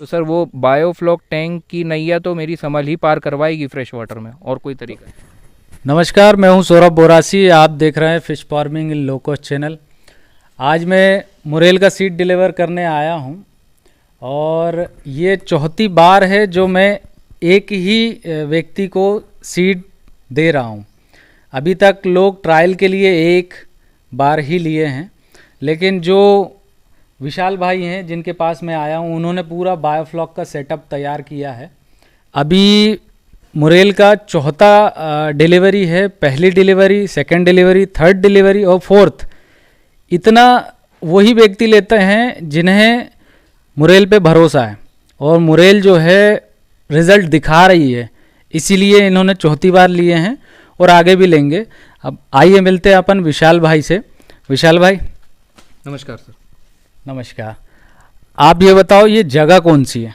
तो सर वो biofloc tank की नैया तो मेरी संभल ही पार करवाएगी फ्रेश वाटर में, और कोई तरीका नहीं। नमस्कार, मैं हूं सौरभ बोरासी। आप देख रहे हैं fish farming in low cost channel. आज मैं मुरेल का सीड डिलीवर करने आया हूं और ये चौथी बार है जो मैं एक ही व्यक्ति को सीड दे रहा हूं। अभी तक लोग ट्रायल के लिए एक बार ही लिए हैं, लेकिन जो विशाल भाई हैं जिनके पास मैं आया हूं, उन्होंने पूरा बायोफ्लॉक का सेटअप तैयार किया है। अभी मुरेल का चौथा डिलीवरी है, पहली delivery, second delivery, third delivery और फोर्थ। इतना वही व्यक्ति लेते हैं जिन्हें मुरेल पे भरोसा है और मुरेल जो है रिज़ल्ट दिखा रही है, इसीलिए इन्होंने चौथी बार लिए हैं और आगे भी लेंगे। अब आइए मिलते हैं अपन विशाल भाई से। विशाल भाई नमस्कार सर। नमस्कार। आप ये बताओ, ये जगह कौन सी है?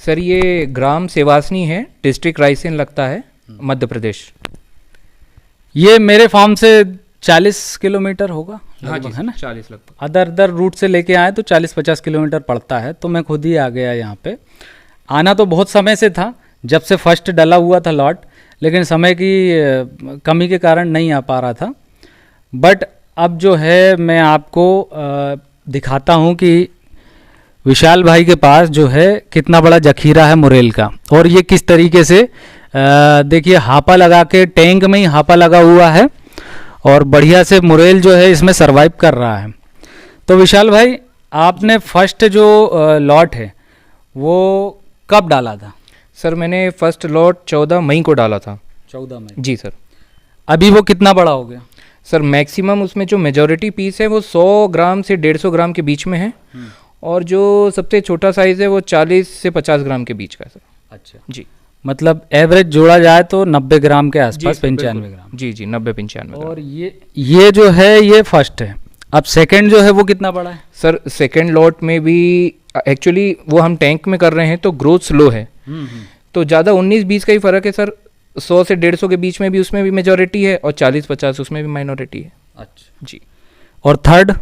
सर ये ग्राम सेवासनी है, डिस्ट्रिक्ट रायसेन लगता है, मध्य प्रदेश। ये मेरे फार्म से 40 किलोमीटर होगा हाँ है ना? 40 लगभग। अदर रूट से लेके आए तो 40-50 किलोमीटर पड़ता है, तो मैं खुद ही आ गया यहाँ पे। आना तो बहुत समय से था, जब से फर्स्ट डला हुआ था लॉट, लेकिन समय की कमी के कारण नहीं आ पा रहा था। बट अब जो है मैं आपको दिखाता हूँ कि विशाल भाई के पास जो है कितना बड़ा जखीरा है मुरेल का, और ये किस तरीके से देखिए हापा लगा के, टैंक में ही हापा लगा हुआ है और बढ़िया से मुरेल जो है इसमें सरवाइव कर रहा है। तो विशाल भाई, आपने फर्स्ट जो लॉट है वो कब डाला था? सर मैंने फर्स्ट लॉट 14 मई को डाला था। 14 मई? जी सर। अभी वो कितना बड़ा हो गया? सर मैक्सिमम उसमें जो मेजॉरिटी पीस है वो 100 ग्राम से 150 ग्राम के बीच में है, और जो सबसे छोटा साइज़ है वो 40 से 50 ग्राम के बीच का है सर। अच्छा जी, मतलब एवरेज जोड़ा जाए तो 90 ग्राम के आसपास, 95 ग्राम। जी 90-95 ग्राम। और ये जो है ये फर्स्ट है। अब सेकंड जो है वो कितना बड़ा है? सर सेकंड लॉट में भी एक्चुअली वो हम टैंक में कर रहे हैं तो ग्रोथ स्लो है, तो ज़्यादा 19-20 का ही फ़र्क है सर। 100 से 150 के बीच में भी उसमें भी मेजॉरिटी है और 40-50 उसमें भी माइनॉरिटी है। अच्छा जी। और थर्ड?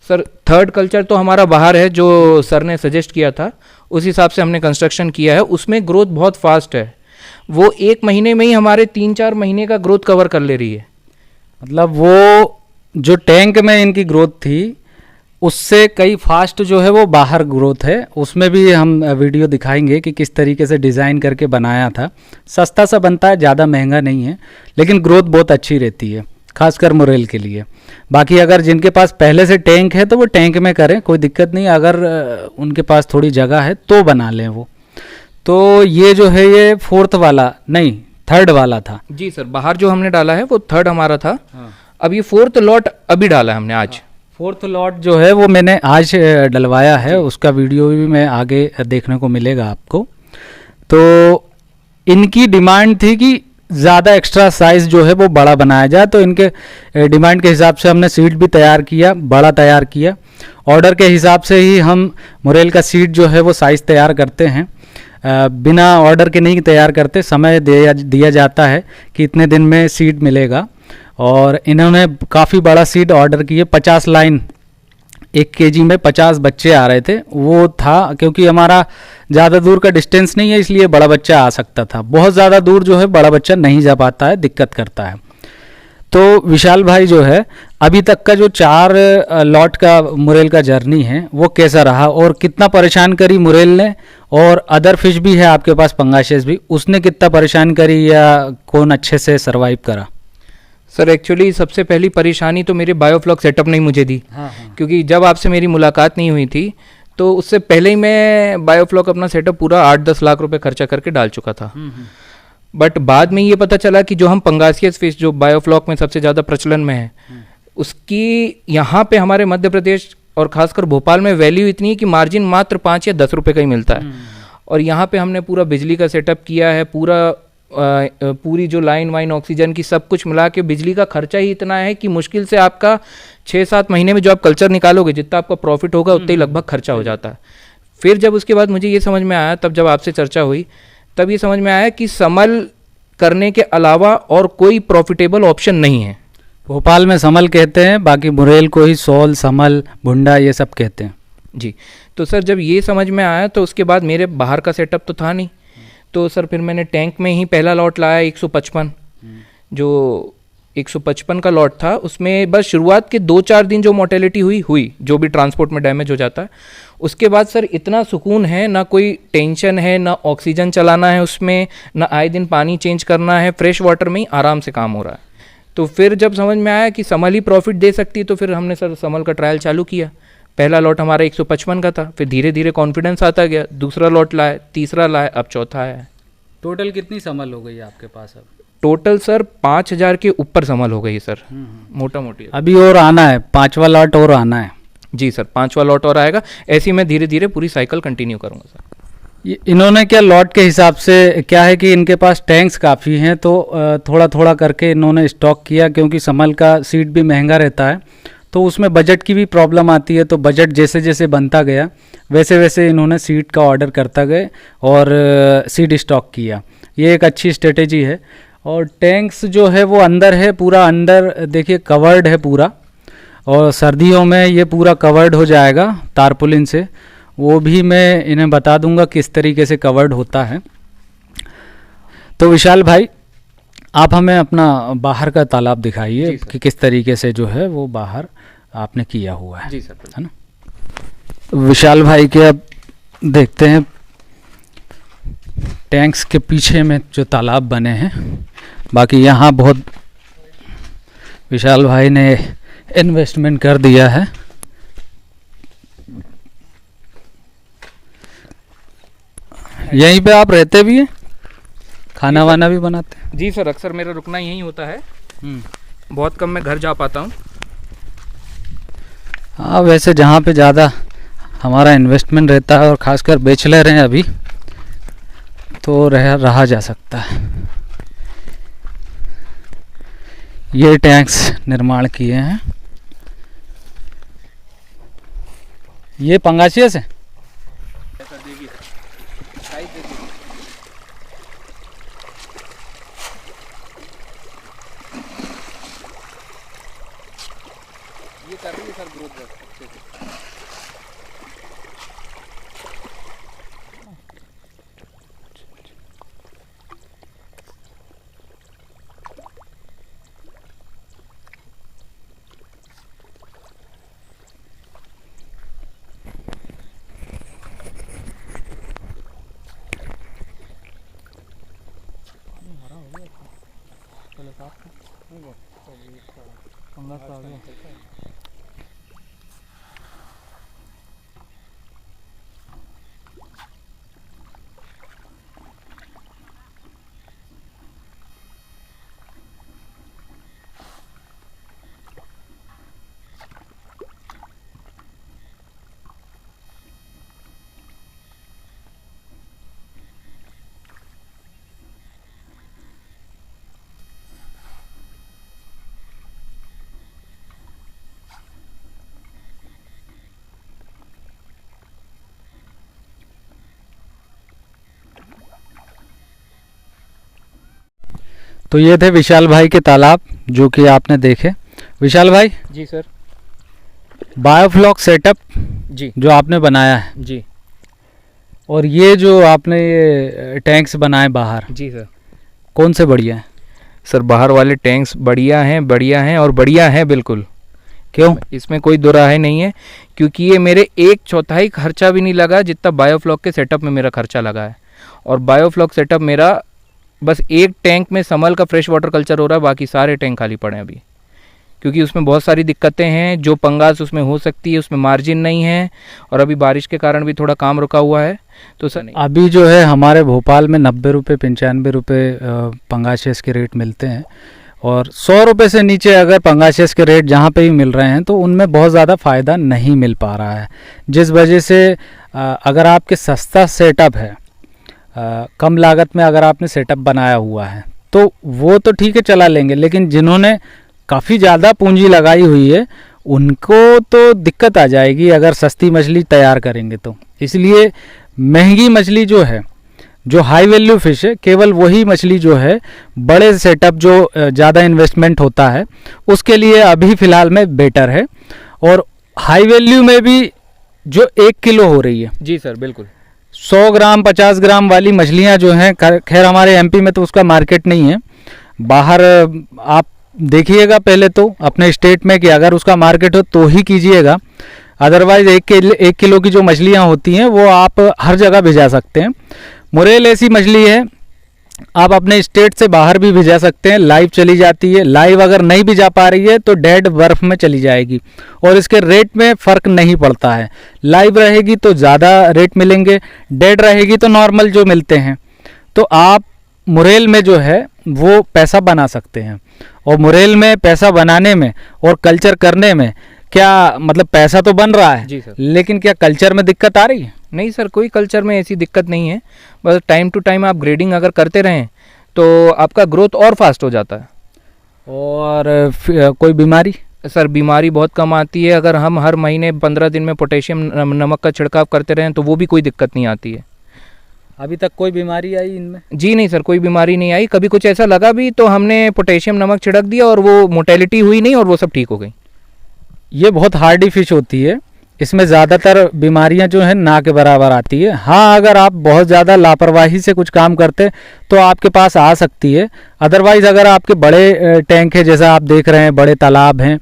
सर थर्ड कल्चर तो हमारा बाहर है, जो सर ने सजेस्ट किया था उस हिसाब से हमने कंस्ट्रक्शन किया है। उसमें ग्रोथ बहुत फास्ट है, वो 1 महीने में ही हमारे 3-4 महीने का ग्रोथ कवर कर ले रही है। मतलब वो जो टैंक में इनकी ग्रोथ थी उससे कई फास्ट जो है वो बाहर ग्रोथ है। उसमें भी हम वीडियो दिखाएंगे कि किस तरीके से डिज़ाइन करके बनाया था। सस्ता सा बनता है, ज़्यादा महंगा नहीं है, लेकिन ग्रोथ बहुत अच्छी रहती है, खासकर मुरेल के लिए। बाकी अगर जिनके पास पहले से टैंक है तो वो टैंक में करें, कोई दिक्कत नहीं। अगर उनके पास थोड़ी जगह है तो बना लें वो। तो ये जो है ये फोर्थ वाला नहीं, थर्ड वाला था। जी सर, बाहर जो हमने डाला है वो थर्ड हमारा था। अब ये फोर्थ लॉट अभी डाला है हमने आज। फोर्थ लॉट जो है वो मैंने आज डलवाया है, उसका वीडियो भी मैं आगे देखने को मिलेगा आपको। तो इनकी डिमांड थी कि ज़्यादा एक्स्ट्रा साइज़ जो है वो बड़ा बनाया जाए, तो इनके डिमांड के हिसाब से हमने सीड भी तैयार किया, बड़ा तैयार किया। ऑर्डर के हिसाब से ही हम मुरेल का सीड जो है वो साइज़ तैयार करते हैं, बिना ऑर्डर के नहीं तैयार करते। समय दिया जाता है कि इतने दिन में सीड मिलेगा, और इन्होंने काफ़ी बड़ा सीड ऑर्डर किए। 50 लाइन 1 kg में 50 बच्चे आ रहे थे। वो था क्योंकि हमारा ज़्यादा दूर का डिस्टेंस नहीं है, इसलिए बड़ा बच्चा आ सकता था। बहुत ज़्यादा दूर जो है बड़ा बच्चा नहीं जा पाता है, दिक्कत करता है। तो विशाल भाई जो है अभी तक का जो 4 लॉट का मुरेल का जर्नी है वो कैसा रहा, और कितना परेशान करी मुरेल ने, और अदर फिश भी है आपके पास, पंगाशियस भी, उसने कितना परेशान करी या कौन अच्छे से सर्वाइव करा? सर एक्चुअली सबसे पहली परेशानी तो मेरे बायोफ्लॉक सेटअप ने ही मुझे दी। क्योंकि जब आपसे मेरी मुलाकात नहीं हुई थी तो उससे पहले ही मैं बायोफ्लॉक अपना सेटअप पूरा 8-10 लाख रुपए खर्चा करके डाल चुका था। बट बाद में ये पता चला कि जो हम पंगासियस फिश जो बायोफ्लॉक में सबसे ज़्यादा प्रचलन में है, उसकी यहाँ पे हमारे मध्य प्रदेश और खासकर भोपाल में वैल्यू इतनी है कि मार्जिन मात्र 5 या 10 रुपये का ही मिलता है। और यहाँ पे हमने पूरा बिजली का सेटअप किया है, पूरी जो लाइन वाइन ऑक्सीजन की सब कुछ मिला के बिजली का खर्चा ही इतना है कि मुश्किल से आपका 6-7 महीने में जो आप कल्चर निकालोगे, जितना आपका प्रॉफिट होगा उतना ही लगभग खर्चा हो जाता है। फिर जब उसके बाद मुझे ये समझ में आया, तब जब आपसे चर्चा हुई तब ये समझ में आया कि समल करने के अलावा और कोई प्रॉफिटेबल ऑप्शन नहीं है। भोपाल में समल कहते हैं, बाकी मुरेल को ही सोल, समल, भुंडा ये सब कहते हैं। जी, तो सर जब ये समझ में आया तो उसके बाद मेरे बाहर का सेटअप तो था नहीं, तो सर फिर मैंने टैंक में ही पहला लॉट लाया 155, जो 155 का लॉट था। उसमें बस शुरुआत के 2-4 दिन जो मोर्टेलिटी हुई जो भी ट्रांसपोर्ट में डैमेज हो जाता है, उसके बाद सर इतना सुकून है, ना कोई टेंशन है, ना ऑक्सीजन चलाना है उसमें, ना आए दिन पानी चेंज करना है, फ्रेश वाटर में ही आराम से काम हो रहा है। तो फिर जब समझ में आया कि समल ही प्रॉफिट दे सकती है, तो फिर हमने सर समल का ट्रायल चालू किया। पहला लॉट हमारा 155 का था, फिर धीरे धीरे कॉन्फिडेंस आता गया, दूसरा लॉट लाए, तीसरा लाए, अब चौथा है। टोटल कितनी समल हो गई आपके पास अब? टोटल सर 5000 के ऊपर समल हो गई सर, मोटा मोटी। अभी और आना है, 5वां लॉट और आना है? जी सर, 5वां लॉट और आएगा। ऐसे ही मैं धीरे धीरे पूरी साइकिल कंटिन्यू करूँगा सर। इन्होंने क्या लॉट के हिसाब से क्या है कि इनके पास टैंक्स काफ़ी हैं, तो थोड़ा थोड़ा करके इन्होंने स्टॉक किया, क्योंकि समल का सीड भी महंगा रहता है, तो उसमें बजट की भी प्रॉब्लम आती है। तो बजट जैसे जैसे बनता गया वैसे वैसे इन्होंने सीड का ऑर्डर करता गए और सीड स्टॉक किया। ये एक अच्छी स्ट्रेटेजी है। और टैंक्स जो है वो अंदर है, पूरा अंदर देखिए कवर्ड है पूरा, और सर्दियों में ये पूरा कवर्ड हो जाएगा तारपुलिन से। वो भी मैं इन्हें बता दूंगा किस तरीके से कवर्ड होता है। तो विशाल भाई, आप हमें अपना बाहर का तालाब दिखाइए कि किस तरीके से जो है वो बाहर आपने किया हुआ है। जी सर, है ना। विशाल भाई के अब देखते हैं टैंक्स के पीछे में जो तालाब बने हैं। बाकी यहाँ बहुत विशाल भाई ने इन्वेस्टमेंट कर दिया है। यहीं पे आप रहते भी हैं, खाना वाना भी बनाते हैं? जी सर, अक्सर मेरा रुकना यहीं होता है। बहुत कम मैं घर जा पाता हूँ। हाँ, वैसे जहाँ पे ज़्यादा हमारा इन्वेस्टमेंट रहता है और ख़ासकर बैचलर हैं अभी, तो रहा जा सकता है। ये टैंक्स निर्माण किए हैं, ये पंगासिया से। ये कर रही है सर ग्रोथ अच्छे से। तो ये थे विशाल भाई के तालाब जो कि आपने देखे। विशाल भाई जी सर, बायोफ्लॉक सेटअप जी जो आपने बनाया है जी, और ये जो आपने ये टैंक्स बनाए बाहर, जी सर, कौन से बढ़िया हैं? सर बाहर वाले टैंक्स बढ़िया हैं, बढ़िया हैं और बढ़िया हैं बिल्कुल। क्यों? इसमें कोई दो राय नहीं है, क्योंकि ये मेरे 1/4 खर्चा भी नहीं लगा जितना बायोफ्लॉक के सेटअप में मेरा खर्चा लगा है। और बायोफ्लॉक सेटअप मेरा बस एक टैंक में समल का फ्रेश वाटर कल्चर हो रहा है, बाकी सारे टैंक खाली पड़े हैं अभी, क्योंकि उसमें बहुत सारी दिक्कतें हैं। जो पंगास उसमें हो सकती है, उसमें मार्जिन नहीं है, और अभी बारिश के कारण भी थोड़ा काम रुका हुआ है। तो सर अभी जो है हमारे भोपाल में 90 रुपये 95 रुपये पंगासियस के रेट मिलते हैं, और 100 रुपये से नीचे अगर पंगासियस के रेट जहाँ पे भी मिल रहे हैं तो उनमें बहुत ज़्यादा फ़ायदा नहीं मिल पा रहा है। जिस वजह से अगर आपके सस्ता सेटअप है, कम लागत में अगर आपने सेटअप बनाया हुआ है तो वो तो ठीक है चला लेंगे, लेकिन जिन्होंने काफ़ी ज़्यादा पूंजी लगाई हुई है उनको तो दिक्कत आ जाएगी अगर सस्ती मछली तैयार करेंगे तो। इसलिए महंगी मछली जो है, जो हाई वैल्यू फिश है, केवल वही मछली जो है बड़े सेटअप जो ज़्यादा इन्वेस्टमेंट होता है उसके लिए अभी फ़िलहाल में बेटर है। और हाई वैल्यू में भी जो 1 किलो हो रही है। जी सर बिल्कुल। 100 ग्राम 50 ग्राम वाली मछलियाँ जो हैं, खैर हमारे एमपी में तो उसका मार्केट नहीं है, बाहर आप देखिएगा पहले तो अपने स्टेट में कि अगर उसका मार्केट हो तो ही कीजिएगा, अदरवाइज़ 1 किलो की जो मछलियाँ होती हैं वो आप हर जगह भिजा सकते हैं। मुरेल ऐसी मछली है आप अपने स्टेट से बाहर भी भिजा सकते हैं, लाइव चली जाती है। लाइव अगर नहीं भिजा पा रही है तो डेड बर्फ में चली जाएगी और इसके रेट में फ़र्क नहीं पड़ता है। लाइव रहेगी तो ज़्यादा रेट मिलेंगे, डेड रहेगी तो नॉर्मल जो मिलते हैं। तो आप मुरेल में जो है वो पैसा बना सकते हैं, और मुरेल में पैसा बनाने में और कल्चर करने में क्या मतलब पैसा तो बन रहा है जी सर, लेकिन क्या कल्चर में दिक्कत आ रही है? नहीं सर, कोई कल्चर में ऐसी दिक्कत नहीं है। बस टाइम टू टाइम आप ग्रेडिंग अगर करते रहें तो आपका ग्रोथ और फास्ट हो जाता है। और कोई बीमारी? सर बीमारी बहुत कम आती है, अगर हम हर महीने 15 दिन में पोटेशियम नमक का छिड़काव करते रहें तो वो भी कोई दिक्कत नहीं आती है। अभी तक कोई बीमारी आई इनमें? जी नहीं सर, कोई बीमारी नहीं आई। कभी कुछ ऐसा लगा भी तो हमने पोटेशियम नमक छिड़क दिया और वो मोटेलिटी हुई नहीं और वो सब ठीक हो गई। ये बहुत हार्डी फिश होती है, इसमें ज़्यादातर बीमारियां जो है ना के बराबर आती है। हाँ, अगर आप बहुत ज़्यादा लापरवाही से कुछ काम करते तो आपके पास आ सकती है, अदरवाइज़ अगर आपके बड़े टैंक है जैसा आप देख रहे हैं, बड़े तालाब हैं,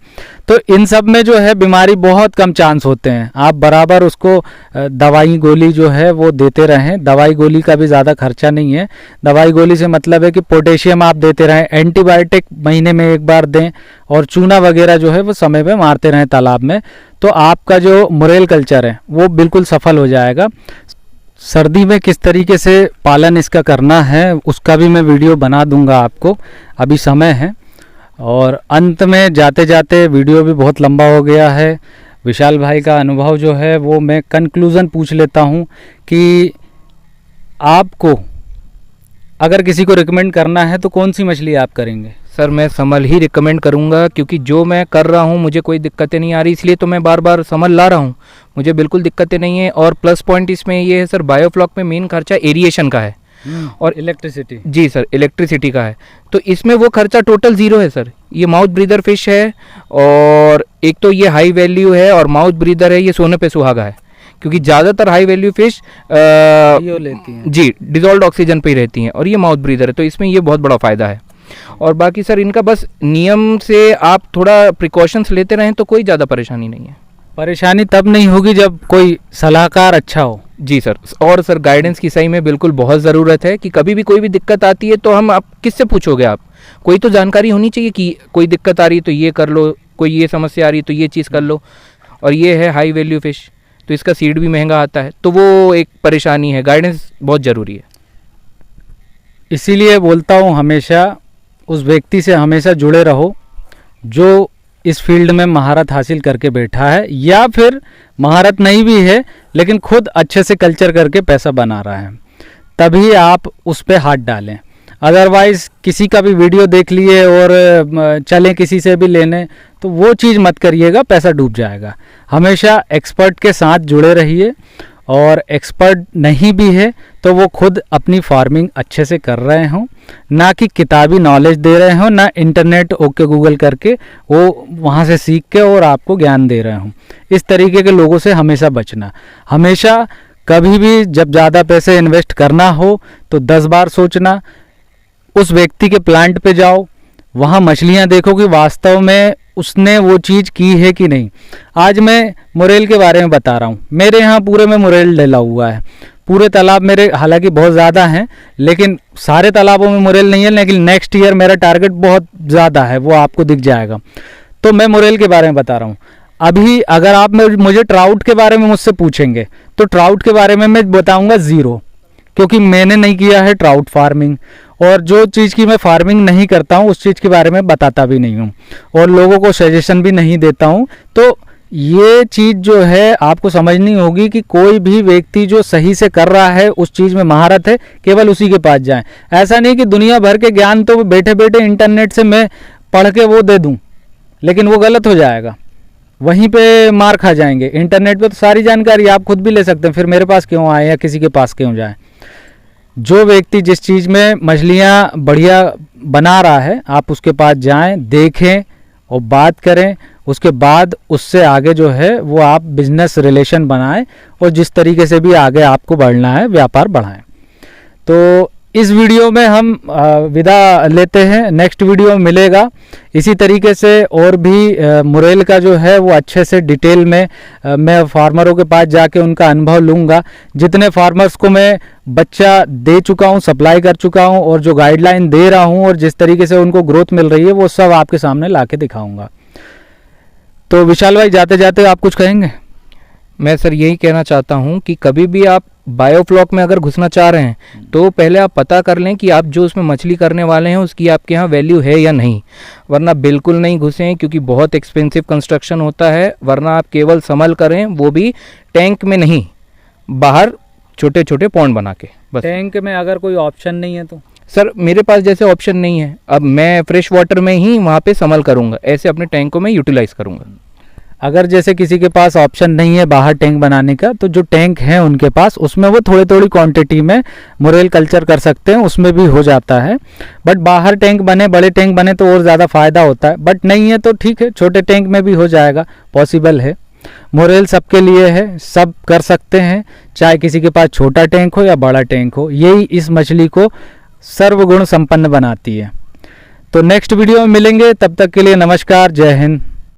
तो इन सब में जो है बीमारी बहुत कम चांस होते हैं। आप बराबर उसको दवाई गोली जो है वो देते रहें। दवाई गोली का भी ज़्यादा खर्चा नहीं है। दवाई गोली से मतलब है कि पोटेशियम आप देते रहें, एंटीबायोटिक महीने में 1 बार दें, और चूना वगैरह जो है वो समय पे मारते रहें तालाब में, तो आपका जो मुरेल कल्चर है वो बिल्कुल सफल हो जाएगा। सर्दी में किस तरीके से पालन इसका करना है उसका भी मैं वीडियो बना दूंगा आपको, अभी समय है। और अंत में जाते जाते वीडियो भी बहुत लंबा हो गया है, विशाल भाई का अनुभव जो है वो मैं कंक्लूज़न पूछ लेता हूँ कि आपको अगर किसी को रिकमेंड करना है तो कौन सी मछली आप करेंगे? सर मैं समल ही रिकमेंड करूंगा, क्योंकि जो मैं कर रहा हूं मुझे कोई दिक्कतें नहीं आ रही, इसलिए तो मैं बार बार समल ला रहा हूं, मुझे बिल्कुल दिक्कतें नहीं है। और प्लस पॉइंट इसमें ये है सर, बायोफ्लॉक में मेन खर्चा एरिएशन का है और इलेक्ट्रिसिटी। जी सर, इलेक्ट्रिसिटी का है, तो इसमें वो खर्चा टोटल ज़ीरो है सर। ये माउथ ब्रीदर फिश है, और एक तो ये हाई वैल्यू है, और माउथ ब्रीदर है, ये सोने पे सुहागा है, क्योंकि ज़्यादातर हाई वैल्यू फिश लेती हैं जी डिजॉल्व ऑक्सीजन पे ही रहती हैं, और ये माउथ ब्रीदर है, तो इसमें ये बहुत बड़ा फ़ायदा है। और बाकी सर इनका बस नियम से आप थोड़ा प्रिकॉशंस लेते रहें तो कोई ज़्यादा परेशानी नहीं है। परेशानी तब नहीं होगी जब कोई सलाहकार अच्छा हो। जी सर, और सर गाइडेंस की सही में बिल्कुल बहुत ज़रूरत है, कि कभी भी कोई भी दिक्कत आती है तो हम आप किससे पूछोगे? आप कोई तो जानकारी होनी चाहिए कि कोई दिक्कत आ रही है तो ये कर लो, कोई ये समस्या आ रही है तो ये चीज़ कर लो। और ये है हाई वैल्यू फिश, तो इसका सीड भी महंगा आता है, तो वो एक परेशानी है। गाइडेंस बहुत ज़रूरी है। इसीलिए बोलता हूँ हमेशा उस व्यक्ति से हमेशा जुड़े रहो जो इस फील्ड में महारत हासिल करके बैठा है, या फिर महारत नहीं भी है लेकिन खुद अच्छे से कल्चर करके पैसा बना रहा है, तभी आप उस पर हाथ डालें। अदरवाइज़ किसी का भी वीडियो देख लिए और चलें किसी से भी लेने, तो वो चीज़ मत करिएगा, पैसा डूब जाएगा। हमेशा एक्सपर्ट के साथ जुड़े रहिए, और एक्सपर्ट नहीं भी है तो वो खुद अपनी फार्मिंग अच्छे से कर रहे हों, ना कि किताबी नॉलेज दे रहे हों, ना इंटरनेट ओके गूगल करके वो वहाँ से सीख के और आपको ज्ञान दे रहे हों। इस तरीके के लोगों से हमेशा बचना। हमेशा कभी भी जब ज़्यादा पैसे इन्वेस्ट करना हो तो 10 बार सोचना। उस व्यक्ति के प्लांट पे जाओ, वहाँ मछलियाँ देखो कि वास्तव में उसने वो चीज़ की है कि नहीं। आज मैं मुरेल के बारे में बता रहा हूँ, मेरे यहाँ पूरे में मुरेल डला हुआ है। पूरे तालाब मेरे हालांकि बहुत ज़्यादा हैं, लेकिन सारे तालाबों में मुरेल नहीं है, लेकिन नेक्स्ट ईयर मेरा टारगेट बहुत ज़्यादा है, वो आपको दिख जाएगा। तो मैं मुरेल के बारे में बता रहा हूँ। अभी अगर आप मुझे ट्राउट के बारे में मुझसे पूछेंगे तो ट्राउट के बारे में मैं बताऊँगा 0, क्योंकि मैंने नहीं किया है ट्राउट फार्मिंग, और जो चीज़ की मैं फार्मिंग नहीं करता हूँ उस चीज़ के बारे में बताता भी नहीं हूँ, और लोगों को सजेशन भी नहीं देता हूँ। तो ये चीज़ जो है आपको समझनी होगी कि कोई भी व्यक्ति जो सही से कर रहा है, उस चीज़ में महारत है, केवल उसी के पास जाएं। ऐसा नहीं कि दुनिया भर के ज्ञान तो बैठे बैठे इंटरनेट से मैं पढ़ के वो दे दूँ, लेकिन वो गलत हो जाएगा, वहीं पे मार खा जाएंगे। इंटरनेट पे तो सारी जानकारी आप खुद भी ले सकते हैं, फिर मेरे पास क्यों आए या किसी के पास क्यों जाए। जो व्यक्ति जिस चीज़ में मछलियाँ बढ़िया बना रहा है, आप उसके पास जाएं, देखें और बात करें, उसके बाद उससे आगे जो है वो आप बिजनेस रिलेशन बनाएं और जिस तरीके से भी आगे आपको बढ़ना है व्यापार बढ़ाएं। तो इस वीडियो में हम विदा लेते हैं, नेक्स्ट वीडियो मिलेगा इसी तरीके से और भी मुरेल का जो है वो अच्छे से डिटेल में मैं फार्मरों के पास जाके उनका अनुभव लूँगा। जितने फार्मर्स को मैं बच्चा दे चुका हूँ, सप्लाई कर चुका हूँ और जो गाइडलाइन दे रहा हूँ और जिस तरीके से उनको ग्रोथ मिल रही है वो सब आपके सामने ला के दिखाऊँगा। तो विशाल भाई जाते जाते आप कुछ कहेंगे? मैं सर यही कहना चाहता हूँ कि कभी भी आप बायोफ्लॉक में अगर घुसना चाह रहे हैं तो पहले आप पता कर लें कि आप जो उसमें मछली करने वाले हैं उसकी आपके यहाँ वैल्यू है या नहीं, वरना बिल्कुल नहीं घुसें क्योंकि बहुत एक्सपेंसिव कंस्ट्रक्शन होता है। वरना आप केवल समल करें, वो भी टैंक में नहीं, बाहर छोटे छोटे पॉन्ड बना के बस। टैंक में अगर कोई ऑप्शन नहीं है तो? सर मेरे पास जैसे ऑप्शन नहीं है, अब मैं फ्रेश वाटर में ही वहाँ पे समल करूँगा, ऐसे अपने टैंक को मैं यूटिलाइज करूँगा। अगर जैसे किसी के पास ऑप्शन नहीं है बाहर टैंक बनाने का, तो जो टैंक है उनके पास उसमें वो थोड़ी थोड़ी क्वांटिटी में मुरेल कल्चर कर सकते हैं, उसमें भी हो जाता है। बट बाहर टैंक बने, बड़े टैंक बने तो और ज़्यादा फ़ायदा होता है। बट नहीं है तो ठीक है, छोटे टैंक में भी हो जाएगा, पॉसिबल है। मुरेल सबके लिए है, सब कर सकते हैं, चाहे किसी के पास छोटा टैंक हो या बड़ा टैंक हो। यही इस मछली को सर्वगुण संपन्न बनाती है। तो नेक्स्ट वीडियो में मिलेंगे, तब तक के लिए नमस्कार, जय हिंद।